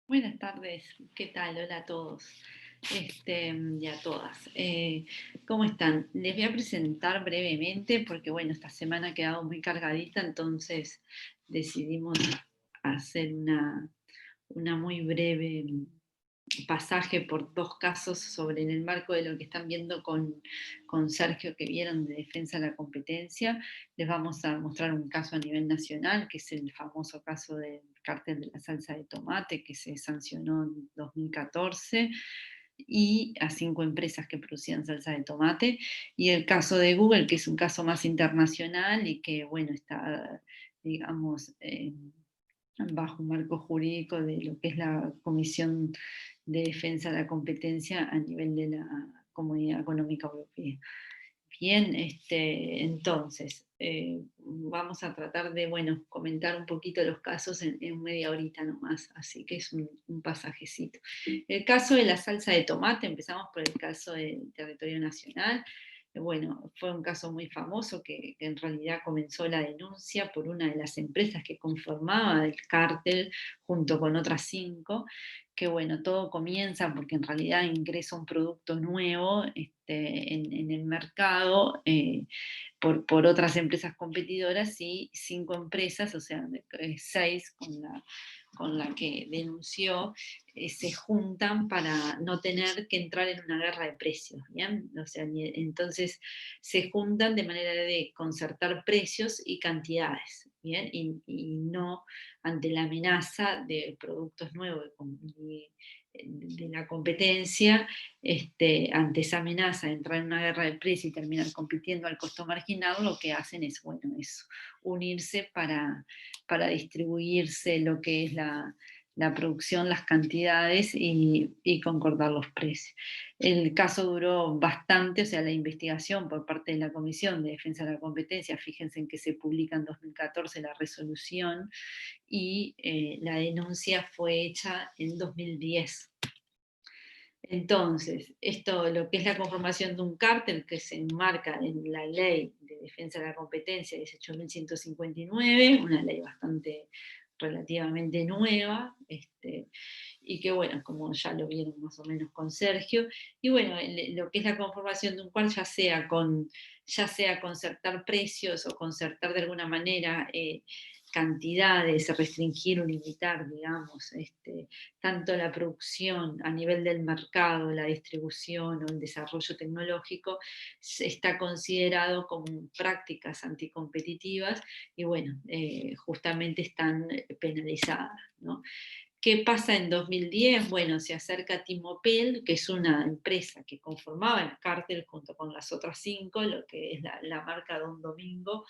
Buenas tardes, ¿qué tal? Hola a todos y a todas. ¿Cómo están? Les voy a presentar brevemente porque, bueno, esta semana ha quedado muy cargadita, entonces decidimos hacer una muy breve pasaje por dos casos sobre en el marco de lo que están viendo con Sergio que vieron de defensa de la competencia. Les vamos a mostrar un caso a nivel nacional, que es el famoso caso del cártel de la salsa de tomate que se sancionó en 2014 y a 5 empresas que producían salsa de tomate, y el caso de Google, que es un caso más internacional y que, bueno, está, digamos, bajo un marco jurídico de lo que es la Comisión de Defensa de la Competencia a nivel de la Comunidad Económica Europea. Bien, entonces, vamos a tratar de, bueno, comentar un poquito los casos en media horita nomás, así que es un pasajecito. El caso de la salsa de tomate, empezamos por el caso del territorio nacional. Bueno, fue un caso muy famoso que en realidad comenzó la denuncia por una de las empresas que conformaba el cártel junto con otras 5, que bueno, todo comienza porque en realidad ingresa un producto nuevo en el mercado por otras empresas competidoras, y 5 empresas, o sea, 6 con la que denunció, se juntan para no tener que entrar en una guerra de precios, ¿bien? O sea, entonces se juntan de manera de concertar precios y cantidades, ¿bien? Y no ante la amenaza de productos nuevos de la competencia, ante esa amenaza de entrar en una guerra de precios y terminar compitiendo al costo marginal, lo que hacen es, bueno, es unirse para distribuirse lo que es la producción, las cantidades y concordar los precios. El caso duró bastante, o sea, la investigación por parte de la Comisión de Defensa de la Competencia, fíjense en que se publica en 2014 la resolución, y la denuncia fue hecha en 2010. Entonces, esto, lo que es la conformación de un cártel que se enmarca en la Ley de Defensa de la Competencia 18.159, una ley bastante relativamente nueva, y que, bueno, como ya lo vieron más o menos con Sergio, y bueno, lo que es la conformación de un cual, ya sea concertar precios o concertar de alguna manera cantidades, restringir o limitar, digamos, tanto la producción a nivel del mercado, la distribución o el desarrollo tecnológico, está considerado como prácticas anticompetitivas y, bueno, justamente están penalizadas, ¿no? ¿Qué pasa en 2010? Bueno, se acerca Timopel, que es una empresa que conformaba el cártel junto con las otras 5, lo que es la marca Don Domingo,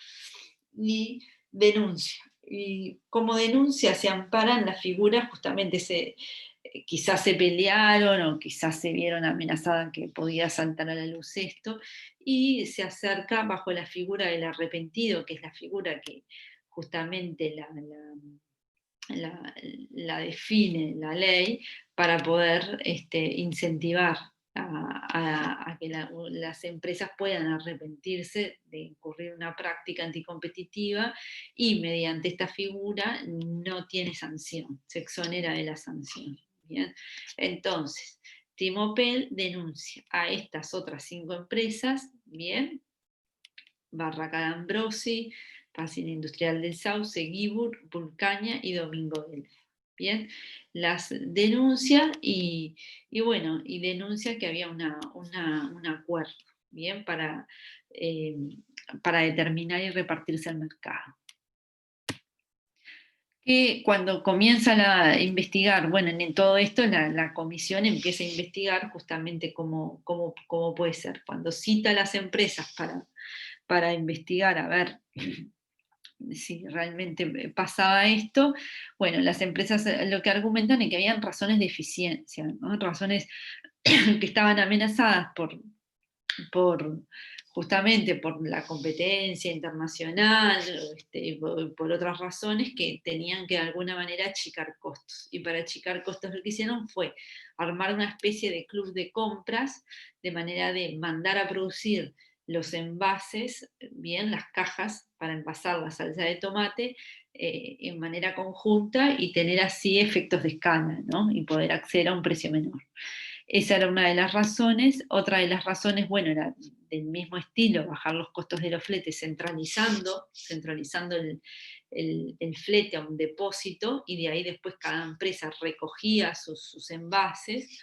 y denuncia. Y como denuncia se amparan las figuras, justamente quizás se pelearon o quizás se vieron amenazadas que podía saltar a la luz esto, y se acerca bajo la figura del arrepentido, que es la figura que justamente la, la define la ley para poder incentivar a que las empresas puedan arrepentirse de incurrir en una práctica anticompetitiva, y mediante esta figura no tiene sanción, se exonera de la sanción. ¿Bien? Entonces, Timopel denuncia a estas otras 5 empresas, bien, Barraca de Ambrosi, Fácil Industrial del Sauce, Guibur, Vulcaña y Domingo Belf. Bien, las denuncia y bueno, y denuncia que había un acuerdo, bien, eh, para determinar y repartirse el mercado. Que cuando comienza a investigar, bueno, en todo esto la comisión empieza a investigar justamente cómo puede ser. Cuando cita a las empresas para investigar, a ver si realmente pasaba esto, bueno, las empresas lo que argumentan es que habían razones de eficiencia, ¿no? Razones que estaban amenazadas por justamente por la competencia internacional, por otras razones que tenían que de alguna manera achicar costos. Y para achicar costos lo que hicieron fue armar una especie de club de compras, de manera de mandar a producir los envases bien las cajas para envasar la salsa de tomate en manera conjunta y tener así efectos de escala, ¿no? Y poder acceder a un precio menor. Esa era una de las razones. Otra de las razones, bueno, era del mismo estilo, bajar los costos de los fletes centralizando el flete a un depósito y de ahí después cada empresa recogía sus envases.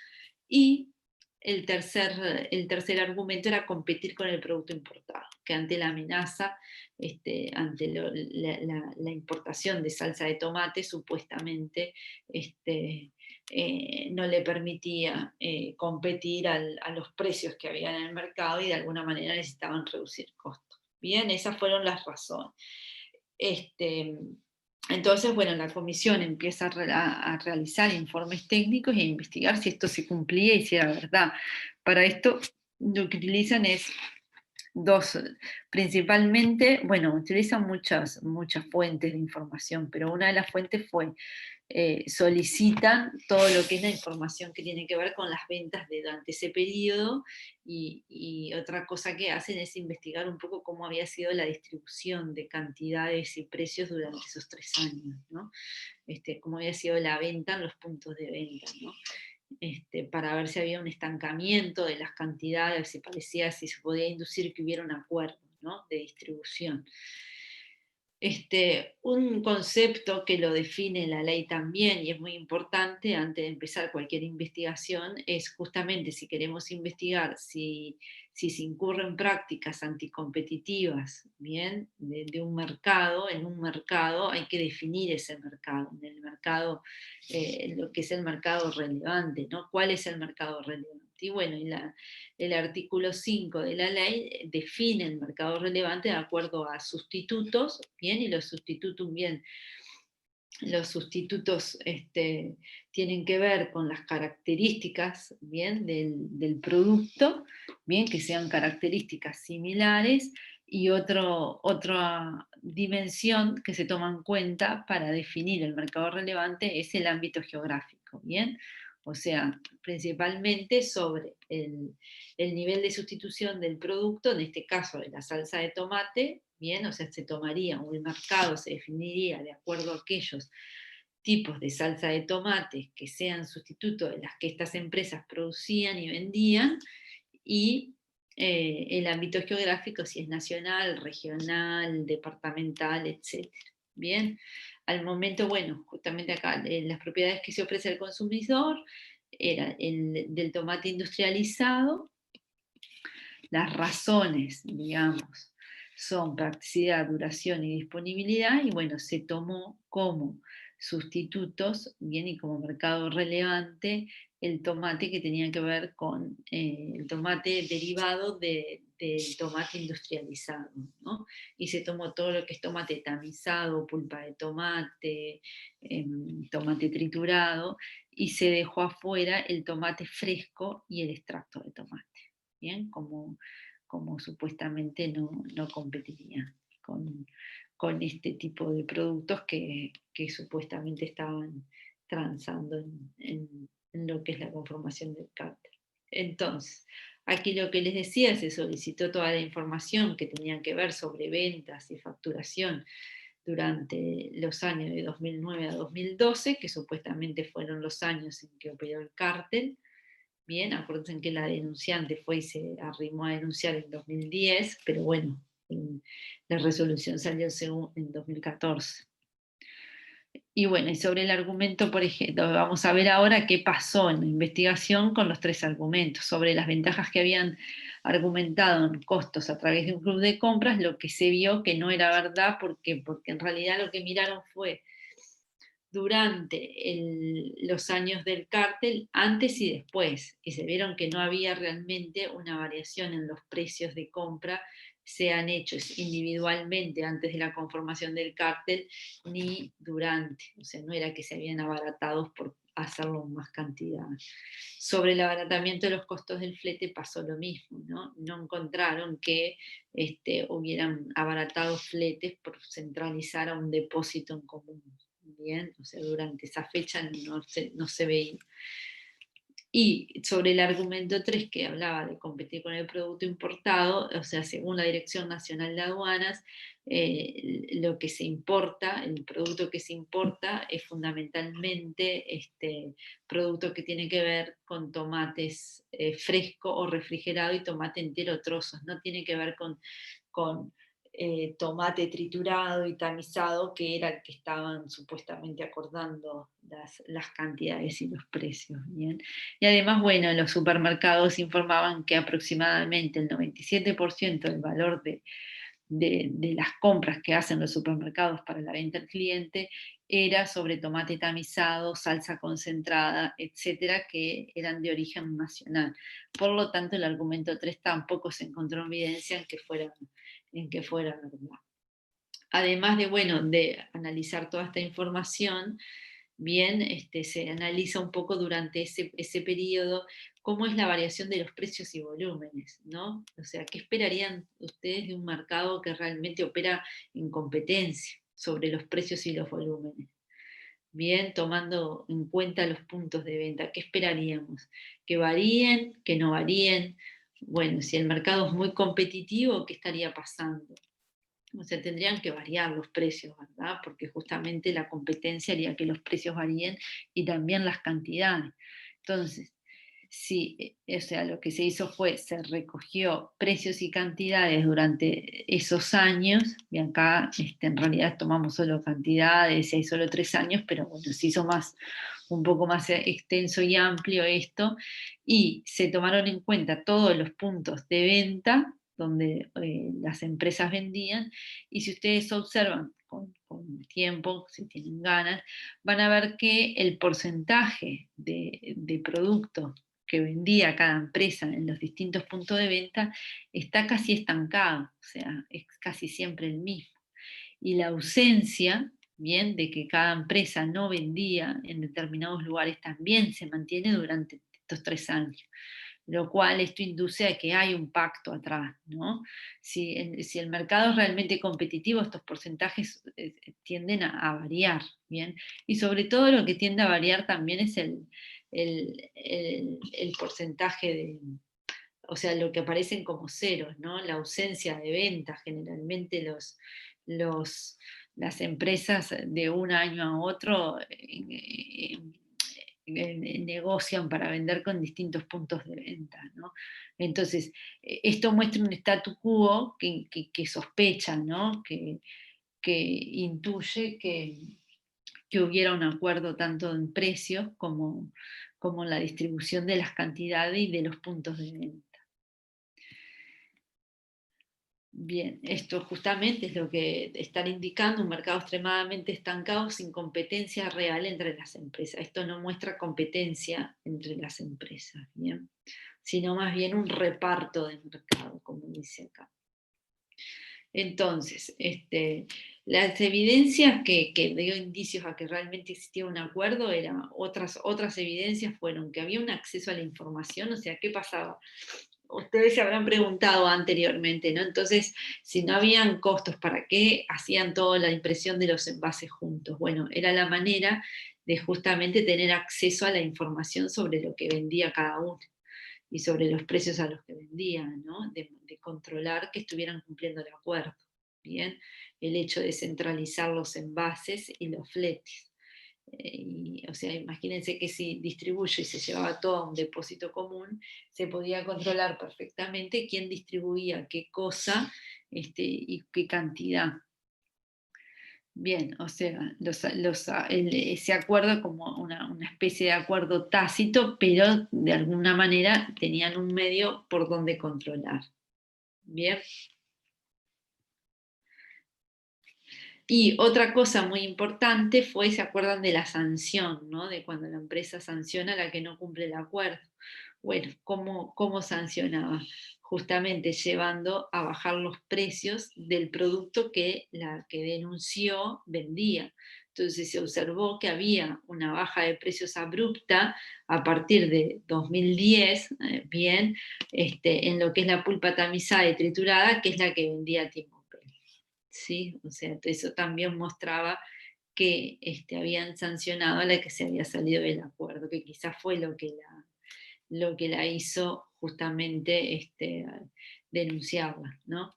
Y el tercer argumento era competir con el producto importado, que ante la amenaza, ante la importación de salsa de tomate, supuestamente no le permitía competir a los precios que había en el mercado y de alguna manera necesitaban reducir costos. Bien, esas fueron las razones. Este, entonces, bueno, la comisión empieza a realizar informes técnicos y a investigar si esto se cumplía y si era verdad. Para esto lo que utilizan es dos, principalmente, bueno, utilizan muchas fuentes de información, pero una de las fuentes fue solicitan todo lo que es la información que tiene que ver con las ventas durante ese periodo y otra cosa que hacen es investigar un poco cómo había sido la distribución de cantidades y precios durante esos 3 años, ¿no? Cómo había sido la venta en los puntos de venta, ¿no? Para ver si había un estancamiento de las cantidades, si se podía inducir que hubiera un acuerdo, ¿no?, de distribución. Un concepto que lo define la ley también, y es muy importante antes de empezar cualquier investigación, es justamente si queremos investigar si se incurren prácticas anticompetitivas, bien, de un mercado. En un mercado hay que definir ese mercado, en el mercado, lo que es el mercado relevante, ¿no? ¿Cuál es el mercado relevante? Y bueno, el artículo 5 de la ley define el mercado relevante de acuerdo a sustitutos, bien, y los sustitutos tienen que ver con las características, bien, del producto, bien, que sean características similares, y otra dimensión que se toma en cuenta para definir el mercado relevante es el ámbito geográfico, bien. O sea, principalmente sobre el nivel de sustitución del producto, en este caso de la salsa de tomate, bien, o sea, se tomaría, o el mercado se definiría de acuerdo a aquellos tipos de salsa de tomate que sean sustituto de las que estas empresas producían y vendían, y el ámbito geográfico, si es nacional, regional, departamental, etc. Bien, al momento, bueno, justamente acá, las propiedades que se ofrece al consumidor era el del tomate industrializado. Las razones, digamos, son practicidad, duración y disponibilidad, y bueno, se tomó como sustitutos, bien, y como mercado relevante, el tomate que tenía que ver con el tomate derivado del tomate industrializado, ¿no? Y se tomó todo lo que es tomate tamizado, pulpa de tomate, tomate triturado, y se dejó afuera el tomate fresco y el extracto de tomate. Bien, como supuestamente no competirían con este tipo de productos que supuestamente estaban transando en lo que es la conformación del cártel. Entonces, aquí lo que les decía, se solicitó toda la información que tenía que ver sobre ventas y facturación durante los años de 2009 a 2012, que supuestamente fueron los años en que operó el cártel. Bien, acuérdense que la denunciante fue y se arrimó a denunciar en 2010, pero bueno, la resolución salió en 2014. Y bueno, y sobre el argumento, por ejemplo, vamos a ver ahora qué pasó en la investigación con los 3 argumentos. Sobre las ventajas que habían argumentado en costos a través de un club de compras, lo que se vio que no era verdad, porque en realidad lo que miraron fue durante los años del cártel, antes y después, y se vieron que no había realmente una variación en los precios de compra, sean hechos individualmente antes de la conformación del cártel, ni durante, o sea, no era que se habían abaratados por hacerlo en más cantidad. Sobre el abaratamiento de los costos del flete pasó lo mismo, ¿no? No encontraron que hubieran abaratado fletes por centralizar a un depósito en común. Bien, o sea, durante esa fecha no se veía. Y sobre el argumento 3 que hablaba de competir con el producto importado, o sea, según la Dirección Nacional de Aduanas, lo que se importa, el producto que se importa es fundamentalmente producto que tiene que ver con tomates fresco o refrigerado y tomate entero trozos, no tiene que ver con tomate triturado y tamizado, que era el que estaban supuestamente acordando las cantidades y los precios. ¿Bien? Y además, bueno, los supermercados informaban que aproximadamente el 97% del valor de las compras que hacen los supermercados para la venta al cliente era sobre tomate tamizado, salsa concentrada, etcétera, que eran de origen nacional. Por lo tanto, el argumento 3 tampoco se encontró evidencia en que fuera verdad. Además de, bueno, de analizar toda esta información, bien, se analiza un poco durante ese periodo cómo es la variación de los precios y volúmenes, ¿no? O sea, ¿qué esperarían ustedes de un mercado que realmente opera en competencia sobre los precios y los volúmenes? Bien, tomando en cuenta los puntos de venta, ¿qué esperaríamos? ¿Que varíen? ¿Que no varíen? Bueno, si el mercado es muy competitivo, ¿qué estaría pasando? O sea, tendrían que variar los precios, ¿verdad? Porque justamente la competencia haría que los precios varíen y también las cantidades. Entonces, sí, o sea, lo que se hizo fue, se recogió precios y cantidades durante esos años, y acá en realidad tomamos solo cantidades, y hay solo 3 años, pero bueno, se hizo un poco más extenso y amplio esto, y se tomaron en cuenta todos los puntos de venta donde las empresas vendían, y si ustedes observan con tiempo, si tienen ganas, van a ver que el porcentaje de producto que vendía cada empresa en los distintos puntos de venta está casi estancado, o sea, es casi siempre el mismo. Y la ausencia, bien, de que cada empresa no vendía en determinados lugares también se mantiene durante estos 3 años, lo cual esto induce a que hay un pacto atrás, ¿no? Si el mercado es realmente competitivo, estos porcentajes tienden a variar, ¿bien? Y sobre todo lo que tiende a variar también es el porcentaje o sea, lo que aparecen como ceros, ¿no? La ausencia de ventas, generalmente los, las empresas de un año a otro negocian para vender con distintos puntos de venta, ¿no? Entonces, esto muestra un statu quo que sospecha, ¿no? Que intuye que hubiera un acuerdo tanto en precios como en la distribución de las cantidades y de los puntos de venta. Bien, esto justamente es lo que están indicando, un mercado extremadamente estancado sin competencia real entre las empresas. Esto no muestra competencia entre las empresas, ¿bien? Sino más bien un reparto de mercado, como dice acá. Entonces, las evidencias que dio indicios a que realmente existía un acuerdo, otras evidencias fueron que había un acceso a la información, o sea, ¿qué pasaba? Ustedes se habrán preguntado anteriormente, ¿no? Entonces, si no habían costos, ¿para qué hacían toda la impresión de los envases juntos? Bueno, era la manera de justamente tener acceso a la información sobre lo que vendía cada uno y sobre los precios a los que vendían, ¿no? De controlar que estuvieran cumpliendo el acuerdo. Bien, el hecho de centralizar los envases y los fletes. O sea, imagínense que si distribuye y se llevaba todo a un depósito común, se podía controlar perfectamente quién distribuía qué cosa y qué cantidad. Bien, o sea, ese acuerdo es como una especie de acuerdo tácito, pero de alguna manera tenían un medio por donde controlar. Bien. Y otra cosa muy importante fue, ¿se acuerdan de la sanción, ¿no? De cuando la empresa sanciona a la que no cumple el acuerdo? Bueno, ¿cómo sancionaba? Justamente llevando a bajar los precios del producto que la que denunció vendía. Entonces se observó que había una baja de precios abrupta a partir de 2010, bien, en lo que es la pulpa tamizada y triturada, que es la que vendía Timopel. ¿Sí? O sea, eso también mostraba que habían sancionado a la que se había salido del acuerdo, que quizás fue lo que lo que la hizo justamente denunciarla, ¿no?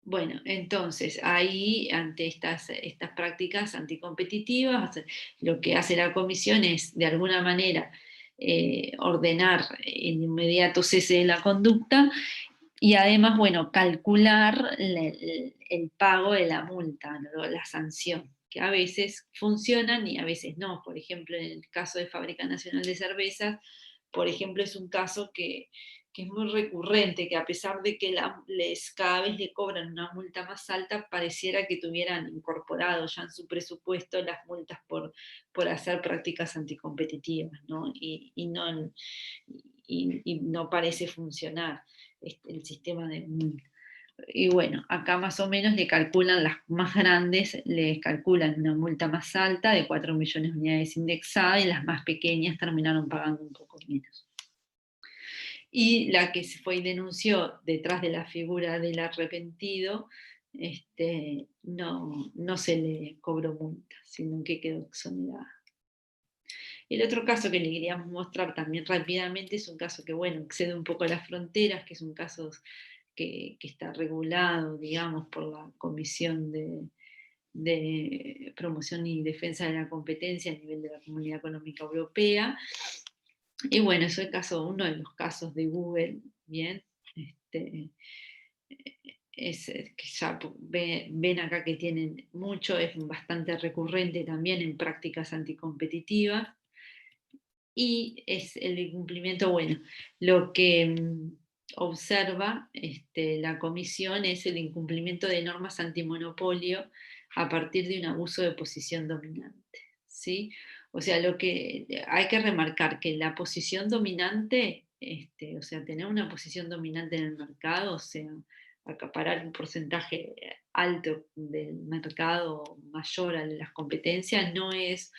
Bueno, entonces ahí ante estas prácticas anticompetitivas, lo que hace la comisión es de alguna manera ordenar el inmediato cese de la conducta y además, bueno, calcular el pago de la multa, ¿no? La sanción, que a veces funcionan y a veces no. Por ejemplo, en el caso de Fábrica Nacional de Cervezas, por ejemplo, es un caso que es muy recurrente, que a pesar de que cada vez le cobran una multa más alta, pareciera que tuvieran incorporado ya en su presupuesto las multas por hacer prácticas anticompetitivas, ¿no? Y no parece funcionar el sistema de multa. Y bueno, acá más o menos le calculan las más grandes, les calculan una multa más alta de 4 millones de unidades indexada y las más pequeñas terminaron pagando un poco menos. Y la que se fue y denunció detrás de la figura del arrepentido, no se le cobró multa, sino que quedó exonerada. El otro caso que le queríamos mostrar también rápidamente es un caso que, bueno, excede un poco las fronteras, que es un caso que está regulado, digamos, por la Comisión de Promoción y Defensa de la Competencia a nivel de la Comunidad Económica Europea. Y bueno, es uno de los casos de Google, bien, que ya ven acá que tienen mucho, es bastante recurrente también en prácticas anticompetitivas, y es el incumplimiento, bueno, lo que observa la comisión es el incumplimiento de normas antimonopolio a partir de un abuso de posición dominante, ¿sí? O sea, lo que hay que remarcar que la posición dominante, o sea, tener una posición dominante en el mercado, o sea, acaparar un porcentaje alto del mercado mayor a las competencias, no es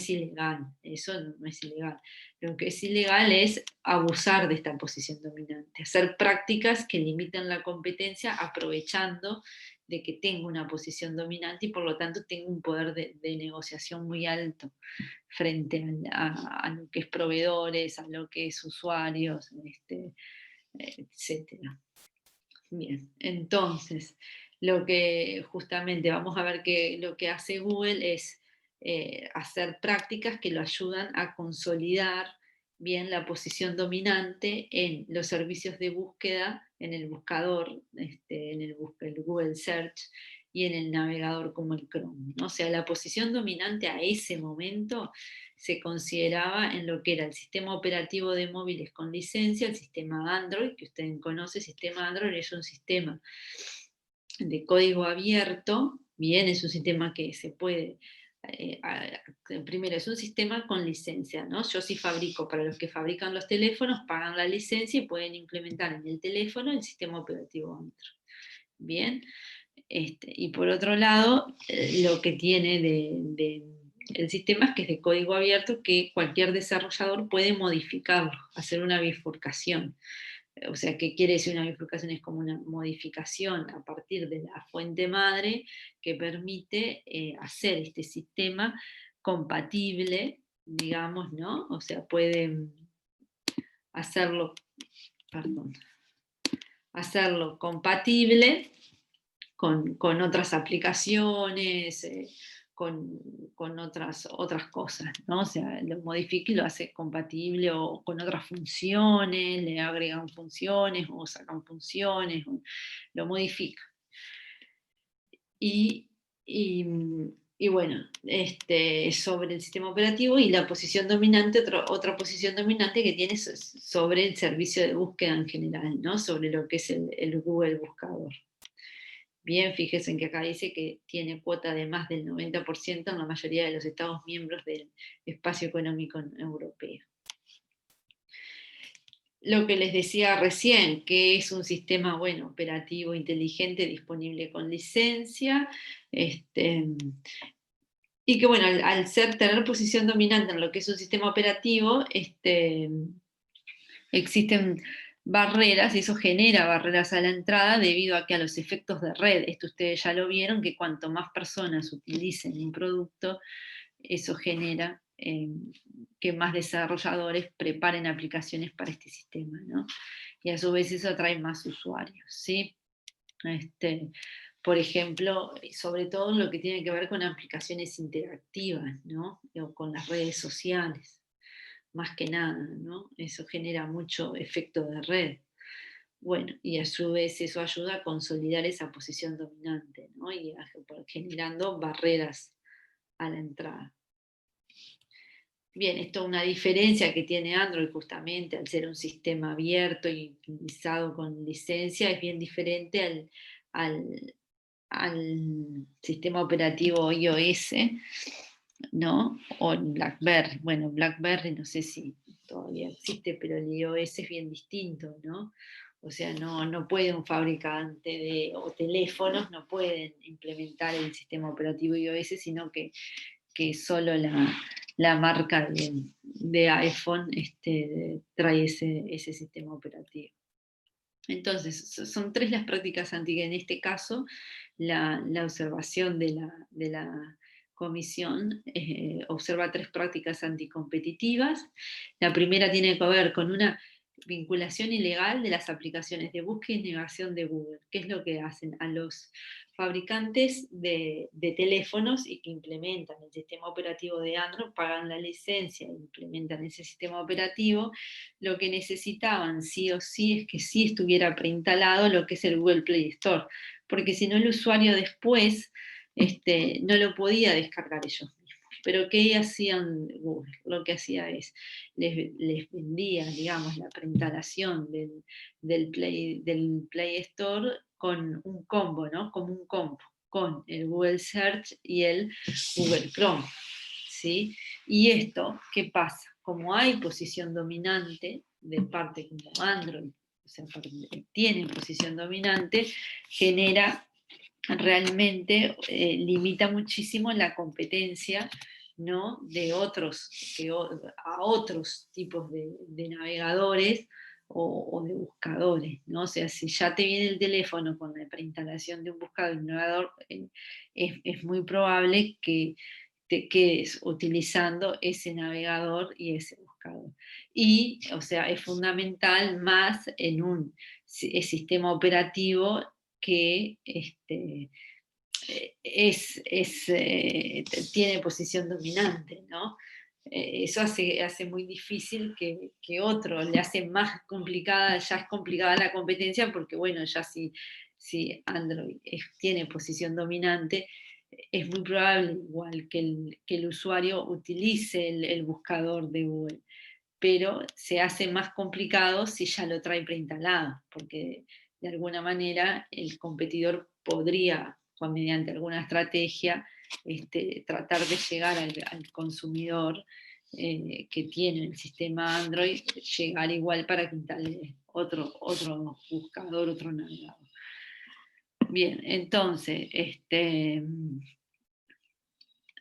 ilegal, eso no es ilegal. Lo que es ilegal es abusar de esta posición dominante, hacer prácticas que limitan la competencia aprovechando de que tengo una posición dominante y por lo tanto tengo un poder de negociación muy alto frente a lo que es proveedores, a lo que es usuarios, etcétera. Bien, entonces, lo que justamente vamos a ver que lo que hace Google es hacer prácticas que lo ayudan a consolidar bien la posición dominante en los servicios de búsqueda, en el buscador, el Google Search y en el navegador como el Chrome, ¿no? O sea, la posición dominante a ese momento se consideraba en lo que era el sistema operativo de móviles con licencia, el sistema Android, que usted conoce, el sistema Android es un sistema de código abierto, bien, es un sistema que se puede, primero es un sistema con licencia, ¿no? Yo sí fabrico, para los que fabrican los teléfonos, pagan la licencia y pueden implementar en el teléfono el sistema operativo Android. Bien, y por otro lado, lo que tiene el sistema es que es de código abierto, que cualquier desarrollador puede modificarlo, hacer una bifurcación. O sea, ¿qué quiere decir una bifurcación? Es como una modificación a partir de la fuente madre que permite hacer este sistema compatible, digamos, ¿no? O sea, puede hacerlo, perdón, hacerlo compatible con otras aplicaciones, con otras cosas, ¿no? O sea, lo modifica y lo hace compatible o con otras funciones, le agregan funciones o sacan funciones, lo modifica. Y, y, y bueno, sobre el sistema operativo y la posición dominante, otra posición dominante que tiene sobre el servicio de búsqueda en general, ¿no? Sobre lo que es el Google Buscador. Bien, fíjense en que acá dice que tiene cuota de más del 90% en la mayoría de los Estados miembros del espacio económico europeo. Lo que les decía recién, que es un sistema, bueno, operativo inteligente disponible con licencia, y que, bueno, al tener posición dominante en lo que es un sistema operativo, existen barreras, y eso genera barreras a la entrada debido a que a los efectos de red, esto ustedes ya lo vieron, que cuanto más personas utilicen un producto, eso genera que más desarrolladores preparen aplicaciones para este sistema, ¿no? Y a su vez eso atrae más usuarios, ¿sí? Por ejemplo, sobre todo lo que tiene que ver con aplicaciones interactivas, ¿no? O con las redes sociales, más que nada, ¿no? Eso genera mucho efecto de red. Bueno, y a su vez eso ayuda a consolidar esa posición dominante, ¿no? Y generando barreras a la entrada. Bien, esto es una diferencia que tiene Android justamente al ser un sistema abierto y utilizado con licencia, es bien diferente al, al sistema operativo iOS, ¿no? O el BlackBerry. Bueno, BlackBerry no sé si todavía existe, pero el iOS es bien distinto, ¿no? O sea, no puede un fabricante o teléfonos, no pueden implementar el sistema operativo iOS, sino que solo la marca de iPhone trae ese sistema operativo. Entonces, son tres las prácticas anti, en este caso, la observación de la comisión observa tres prácticas anticompetitivas. La primera tiene que ver con una vinculación ilegal de las aplicaciones de búsqueda y navegación de Google. ¿Qué es lo que hacen? A los fabricantes de teléfonos y que implementan el sistema operativo de Android, pagan la licencia e implementan ese sistema operativo, lo que necesitaban sí o sí es que sí estuviera preinstalado lo que es el Google Play Store, porque si no el usuario después no lo podía descargar ellos mismos. Pero ¿qué hacían Google? Lo que hacía es, les vendía, digamos, la preinstalación del Play Store con un combo, ¿no? Como un combo, con el Google Search y el Google Chrome, ¿sí? Y esto, ¿qué pasa? Como hay posición dominante de parte como Android, o sea, tiene posición dominante, genera realmente, limita muchísimo la competencia, ¿no? De otros, a otros tipos de navegadores o de buscadores, ¿no? O sea, si ya te viene el teléfono con la preinstalación de un buscador y un navegador, es muy probable que te quedes utilizando ese navegador y ese buscador. Y, o sea, es fundamental más en un sistema operativo que tiene posición dominante, ¿no? Eso hace muy difícil que otro, le hace más complicada, ya es complicada la competencia, porque bueno, ya si Android tiene posición dominante, es muy probable igual que el usuario utilice el buscador de Google, pero se hace más complicado si ya lo trae preinstalado, porque de alguna manera el competidor podría, mediante alguna estrategia, tratar de llegar al consumidor que tiene el sistema Android, llegar igual para que instale otro buscador, otro navegador. Bien, entonces,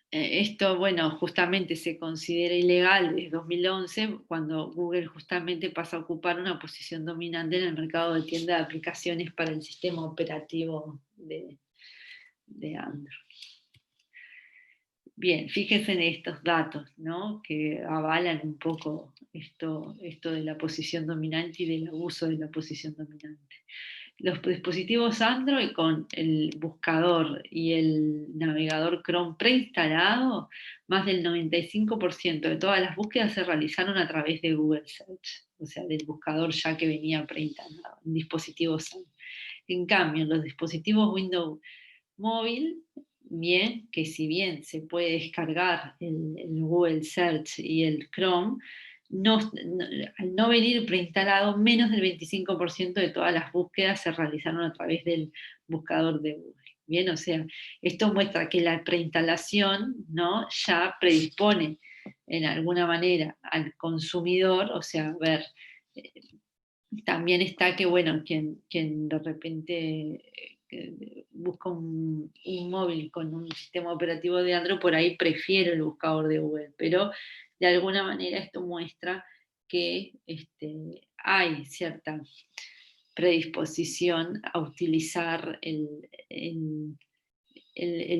esto, bueno, justamente se considera ilegal desde 2011, cuando Google justamente pasa a ocupar una posición dominante en el mercado de tienda de aplicaciones para el sistema operativo de Android. Bien, fíjense en estos datos, ¿no? Que avalan un poco esto de la posición dominante y del abuso de la posición dominante. Los dispositivos Android con el buscador y el navegador Chrome preinstalado, más del 95% de todas las búsquedas se realizaron a través de Google Search, o sea, del buscador ya que venía preinstalado en dispositivos Android. En cambio, en los dispositivos Windows móvil, bien, que si bien se puede descargar el Google Search y el Chrome, al no venir preinstalado, menos del 25% de todas las búsquedas se realizaron a través del buscador de Google. Bien, o sea, esto muestra que la preinstalación, ¿no? Ya predispone en alguna manera al consumidor, o sea, a ver, eh, también está que, bueno, quien de repente busca un móvil con un sistema operativo de Android, por ahí prefiere el buscador de Google, pero de alguna manera esto muestra que hay cierta predisposición a utilizar el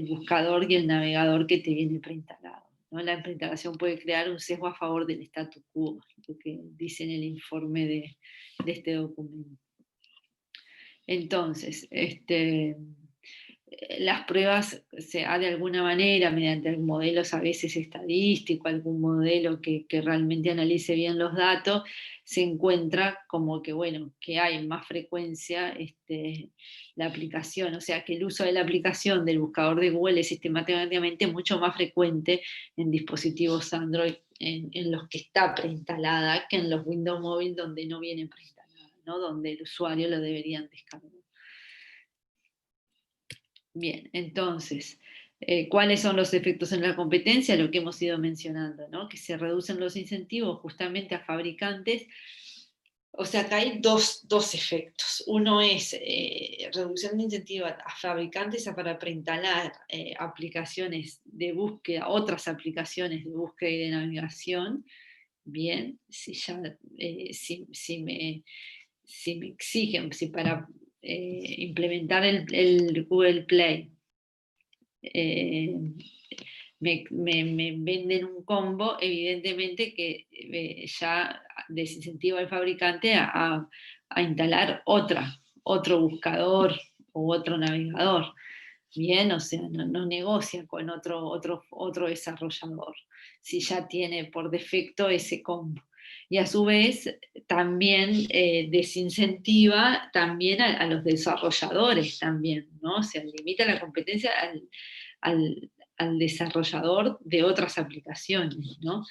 buscador y el navegador que te viene preinstalado. ¿no? La implementación puede crear un sesgo a favor del status quo, lo que dice en el informe de este documento. Entonces, las pruebas se ha de alguna manera, mediante modelos a veces estadísticos, algún modelo que realmente analice bien los datos, se encuentra como que, bueno, que hay más frecuencia la aplicación, o sea que el uso de la aplicación del buscador de Google es sistemáticamente mucho más frecuente en dispositivos Android en los que está preinstalada que en los Windows Mobile donde no viene preinstalada, ¿no? Donde el usuario lo deberían descargar. Bien, entonces, ¿cuáles son los efectos en la competencia? Lo que hemos ido mencionando, ¿no? Que se reducen los incentivos justamente a fabricantes. O sea, acá hay dos efectos. Uno es reducción de incentivos a fabricantes para preinstalar aplicaciones de búsqueda, otras aplicaciones de búsqueda y de navegación. Bien, si me exigen, si para implementar el Google Play eh, me venden un combo, evidentemente que ya desincentiva al fabricante a instalar otro buscador u otro navegador. Bien, o sea, no negocia con otro desarrollador, si ya tiene por defecto ese combo. Y a su vez también desincentiva también a los desarrolladores también, ¿no? O sea, limita la competencia al, al desarrollador de otras aplicaciones, ¿no?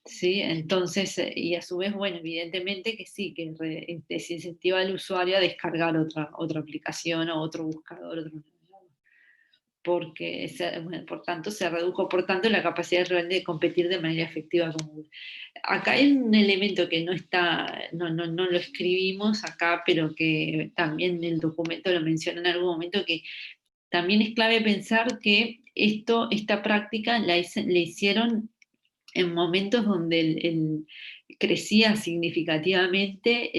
Sí, entonces, y a su vez, bueno, evidentemente que sí, que desincentiva al usuario a descargar otra aplicación o otro buscador, otro navegador, porque bueno, por tanto se redujo, por tanto, la capacidad real de competir de manera efectiva con Google. Acá hay un elemento que no está, no lo escribimos acá, pero que también en el documento lo menciona en algún momento, que también es clave pensar que esta práctica le hicieron en momentos donde crecía significativamente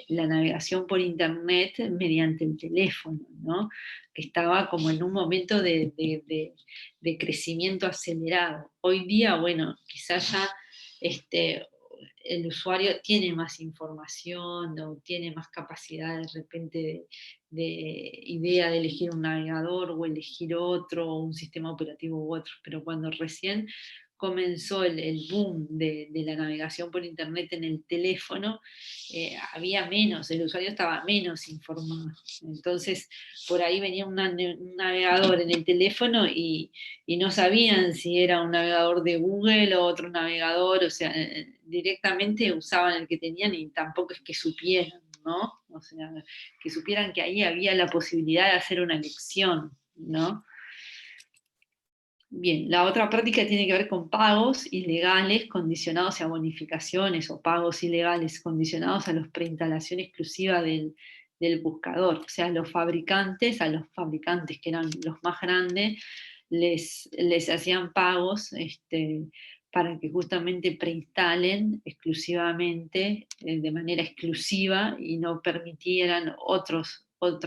la navegación por Internet mediante el teléfono, ¿no? Que estaba como en un momento de crecimiento acelerado. Hoy día, bueno, quizás ya el usuario tiene más información o tiene más capacidad de repente de idea de elegir un navegador o elegir otro, o un sistema operativo u otro, pero cuando recién comenzó el boom de la navegación por Internet en el teléfono, había menos, el usuario estaba menos informado. Entonces, por ahí venía un navegador en el teléfono y no sabían si era un navegador de Google o otro navegador, o sea, directamente usaban el que tenían y tampoco es que supieran, ¿no? O sea, que supieran que ahí había la posibilidad de hacer una elección, ¿no? Bien, la otra práctica tiene que ver con pagos ilegales condicionados a bonificaciones o pagos ilegales condicionados a la preinstalación exclusiva del buscador. O sea, a los fabricantes que eran los más grandes, les hacían pagos para que justamente preinstalen exclusivamente, de manera exclusiva, y no permitieran otra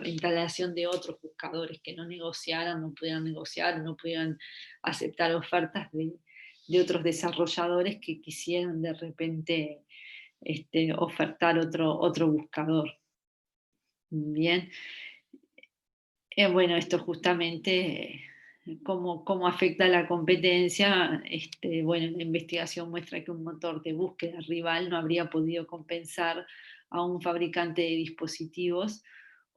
instalación de otros buscadores que no negociaran, no pudieran negociar, no pudieran aceptar ofertas de otros desarrolladores que quisieran de repente ofertar otro buscador. Bien, bueno, esto justamente cómo afecta la competencia. Bueno, la investigación muestra que un motor de búsqueda rival no habría podido compensar a un fabricante de dispositivos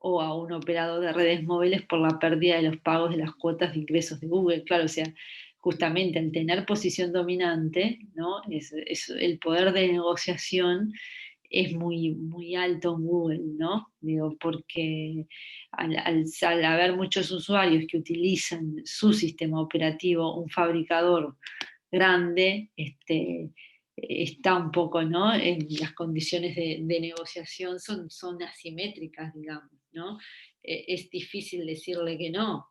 o a un operador de redes móviles por la pérdida de los pagos de las cuotas de ingresos de Google. Claro, o sea, justamente al tener posición dominante, ¿no? Es el poder de negociación es muy alto en Google, ¿no? Digo, porque al haber muchos usuarios que utilizan su sistema operativo, un fabricador grande, está un poco, ¿no? En las condiciones de negociación son asimétricas, digamos, ¿no? Es difícil decirle que no,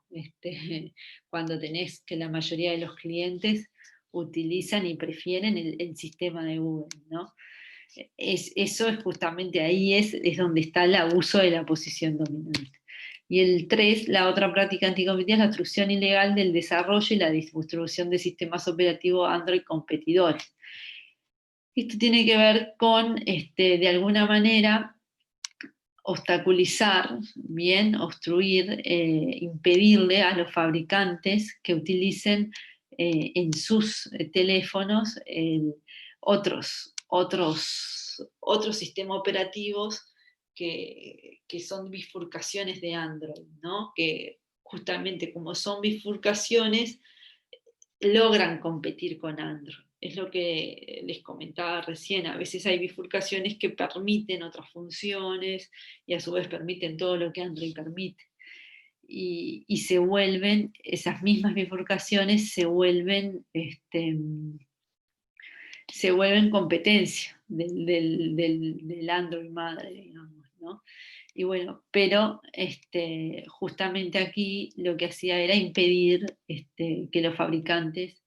cuando tenés que la mayoría de los clientes utilizan y prefieren el sistema de Google, ¿no? Eso es justamente ahí es donde está el abuso de la posición dominante. Y el 3, la otra práctica anticompetitiva, es la obstrucción ilegal del desarrollo y la distribución de sistemas operativos Android competidores. Esto tiene que ver con, de alguna manera, obstaculizar, bien, obstruir, impedirle a los fabricantes que utilicen en sus teléfonos otros sistemas operativos que son bifurcaciones de Android, ¿no? Que justamente como son bifurcaciones, logran competir con Android. Es lo que les comentaba recién, a veces hay bifurcaciones que permiten otras funciones y a su vez permiten todo lo que Android permite. Y se vuelven, esas mismas bifurcaciones se vuelven competencia del Android madre, digamos, ¿no? Y bueno, pero justamente aquí lo que hacía era impedir que los fabricantes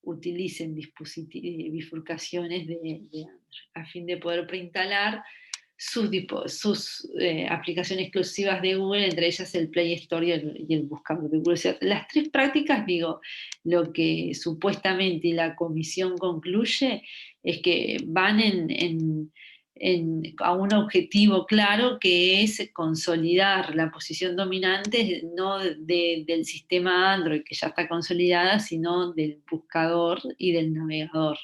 utilicen bifurcaciones de Android, a fin de poder preinstalar sus aplicaciones exclusivas de Google, entre ellas el Play Store y el buscador de Google. O sea, las tres prácticas, digo, lo que supuestamente la comisión concluye es que van a un objetivo claro, que es consolidar la posición dominante, no del sistema Android, que ya está consolidada, sino del buscador y del navegador.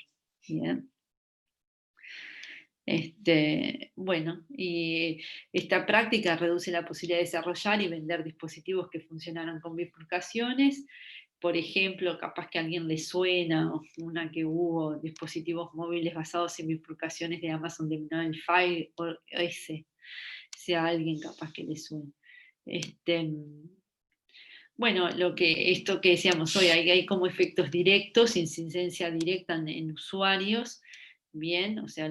¿Bien? Bueno, y esta práctica reduce la posibilidad de desarrollar y vender dispositivos que funcionaran con bifurcaciones. Por ejemplo, capaz que a alguien le suena una que hubo dispositivos móviles basados en bifurcaciones de Amazon denominado el Fire OS, sea a alguien capaz que le suene. Bueno, esto que decíamos hoy, hay como efectos directos, incidencia directa en usuarios, bien, o sea,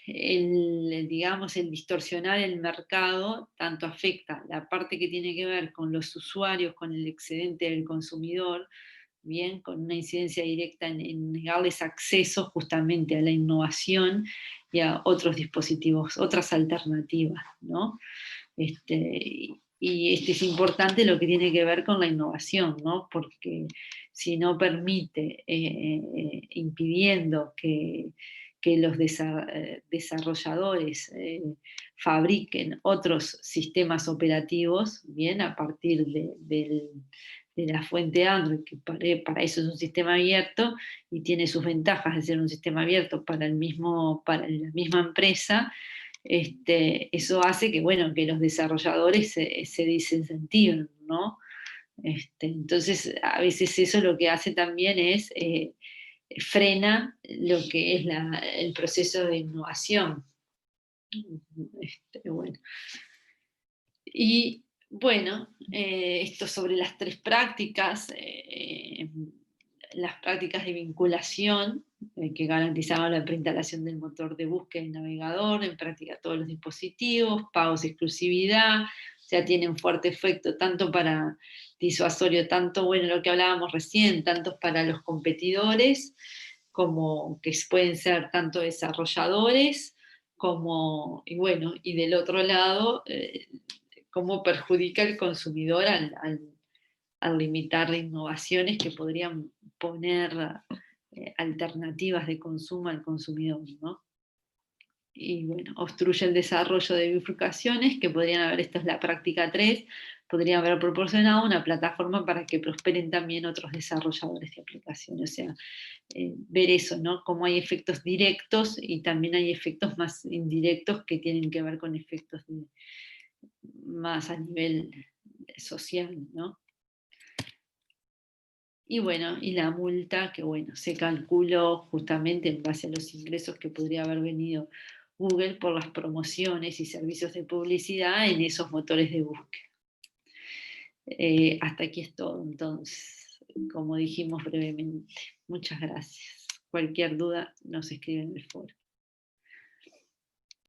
el, digamos, el distorsionar el mercado tanto afecta la parte que tiene que ver con los usuarios, con el excedente del consumidor, bien, con una incidencia directa en negarles acceso justamente a la innovación y a otros dispositivos, otras alternativas, ¿no? Y es importante lo que tiene que ver con la innovación, ¿no? Porque si no permite, impidiendo que los desarrolladores fabriquen otros sistemas operativos, bien, a partir de la fuente Android, que para eso es un sistema abierto y tiene sus ventajas de ser un sistema abierto para la misma empresa. Eso hace que, bueno, que los desarrolladores se desincentiven, ¿no? Entonces, a veces eso lo que hace también es frena lo que es el proceso de innovación. Bueno. Y bueno, esto sobre las tres prácticas, las prácticas de vinculación, que garantizaban la preinstalación del motor de búsqueda y navegador, en práctica todos los dispositivos, pagos de exclusividad, o sea, tienen fuerte efecto tanto para disuasorio, tanto, bueno, lo que hablábamos recién, tanto para los competidores, como que pueden ser tanto desarrolladores, como, y bueno, y del otro lado, cómo perjudica al consumidor al limitar innovaciones que podrían poner alternativas de consumo al consumidor, ¿no? Y bueno, obstruye el desarrollo de bifurcaciones que podrían haber, esta es la práctica 3, podrían haber proporcionado una plataforma para que prosperen también otros desarrolladores de aplicaciones. O sea, ver eso, ¿no? Cómo hay efectos directos y también hay efectos más indirectos que tienen que ver con efectos más a nivel social, ¿no? Y bueno, y la multa que bueno, se calculó justamente en base a los ingresos que podría haber venido Google por las promociones y servicios de publicidad en esos motores de búsqueda. Hasta aquí es todo, entonces, como dijimos brevemente. Muchas gracias. Cualquier duda nos escribe en el foro.